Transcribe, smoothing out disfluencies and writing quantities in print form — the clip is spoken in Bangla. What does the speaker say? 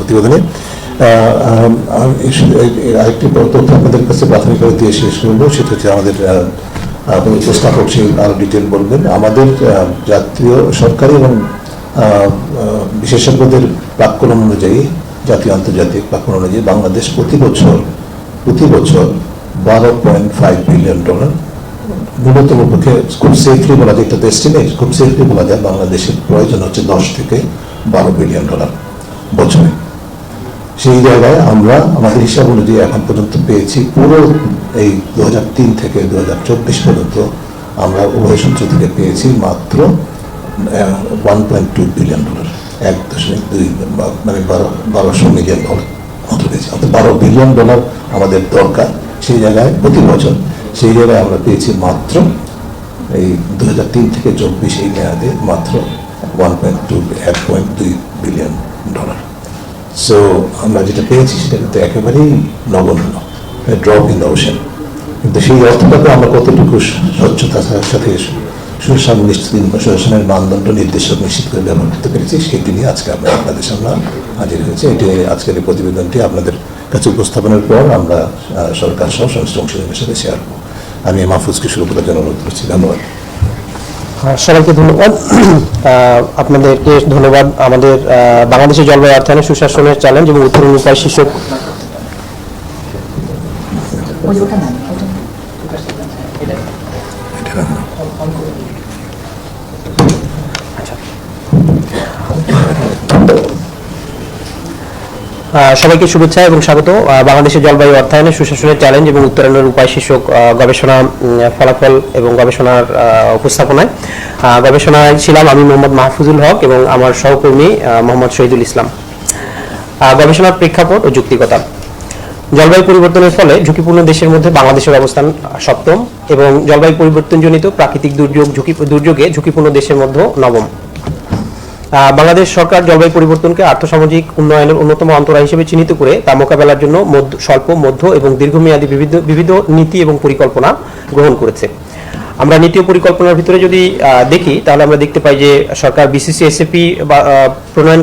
প্রতিবেদনে। আরেকটি তথ্য আপনাদের কাছে প্রাথমিকভাবে দিয়ে শেষ করবো, সেটা হচ্ছে আমাদের উপস্থাপক সে আরো ডিটেল বলবেন। আমাদের জাতীয় সরকারি এবং বিশেষজ্ঞদের প্রাক্কলন অনুযায়ী, জাতীয় আন্তর্জাতিক প্রাক্কলন অনুযায়ী বাংলাদেশ প্রতি বছর 12.5 বিলিয়ন ডলার, ন্যূনতম পক্ষে খুব সেফলি বলা যায়, এটা তো এস্টিমেট, খুব সেফলি বলা যায় বাংলাদেশের প্রয়োজন হচ্ছে 10 থেকে 12 বিলিয়ন ডলার বছরে। সেই জায়গায় আমরা আমাদের হিসাব অনুযায়ী এখন পর্যন্ত পেয়েছি পুরো এই 2003 থেকে 2024 পর্যন্ত আমরা উভয় সূত্র থেকে পেয়েছি মাত্র 1.2 বিলিয়ন ডলার, 1.2 মানে 1200 মিলিয়ন ডলার মতো পেয়েছি। অর্থাৎ 12 বিলিয়ন ডলার আমাদের দরকার, সেই জায়গায় প্রতি বছর সেই জায়গায় আমরা পেয়েছি মাত্র এই 2003 থেকে 24 এই মেয়াদে মাত্র 1.2 বিলিয়ন ডলার। সো আমরা যেটা পেয়েছি সেটা কিন্তু একেবারেই নগণ্য, ড্রপ ইন দ্য ওশেন। কিন্তু সেই অর্থটাকে আমরা কতটুকু স্বচ্ছতার সাথে সুশাসনের মানদণ্ড নির্দেশক নিশ্চিত করে ব্যবহার করতে পেরেছি, সেটি নিয়ে আজকে আমরা আপনাদের সামনে হাজির হয়েছে। এটি আজকের এই প্রতিবেদনটি আপনাদের কাছে উপস্থাপনের পর আমরা সরকার সহ সংশ্লিষ্ট অংশীদারদের সাথে শেয়ার করব। আমি মাহফুজকে শুরু করার জন্য অনুরোধ করছি। ধন্যবাদ। সবাইকে ধন্যবাদ। আপনাদেরকে ধন্যবাদ। আমাদের বাংলাদেশের জলবায়ু অর্থায়নে সুশাসনের চ্যালেঞ্জ এবং উত্তরণ উপায় শীর্ষক সবাইকে শুভেচ্ছা এবং স্বাগত। বাংলাদেশের জলবায়ু অর্থায়নে সুশাসনের চ্যালেঞ্জ এবং উত্তরণের উপায় শীর্ষক গবেষণা ফলাফল এবং গবেষণার উপস্থাপনায় গবেষণায় ছিলাম আমি মোহাম্মদ মাহফুজুল হক এবং আমার সহকর্মী মোহাম্মদ শহীদুল ইসলাম। গবেষণার প্রেক্ষাপট ও যুক্তিকতা। জলবায়ু পরিবর্তনের ফলে ঝুঁকিপূর্ণ দেশের মধ্যে বাংলাদেশের অবস্থান সপ্তম এবং জলবায়ু পরিবর্তনজনিত প্রাকৃতিক দুর্যোগে ঝুঁকিপূর্ণ দেশের মধ্যে নবম। বাংলাদেশ সরকার জলবায়ু পরিবর্তনকে আর্থসামাজিক উন্নয়নের অন্যতম অন্তরায় হিসেবে চিহ্নিত করে তা মোকাবেলার জন্য স্বল্প, মধ্য এবং দীর্ঘমেয়াদী বিবিধ নীতি এবং পরিকল্পনা গ্রহণ করেছে। আমরা নীতি ও পরিকল্পনার ভিতরে যদি দেখি তাহলে আমরা দেখতে পাই যে সরকার BCC SAP প্রণয়ন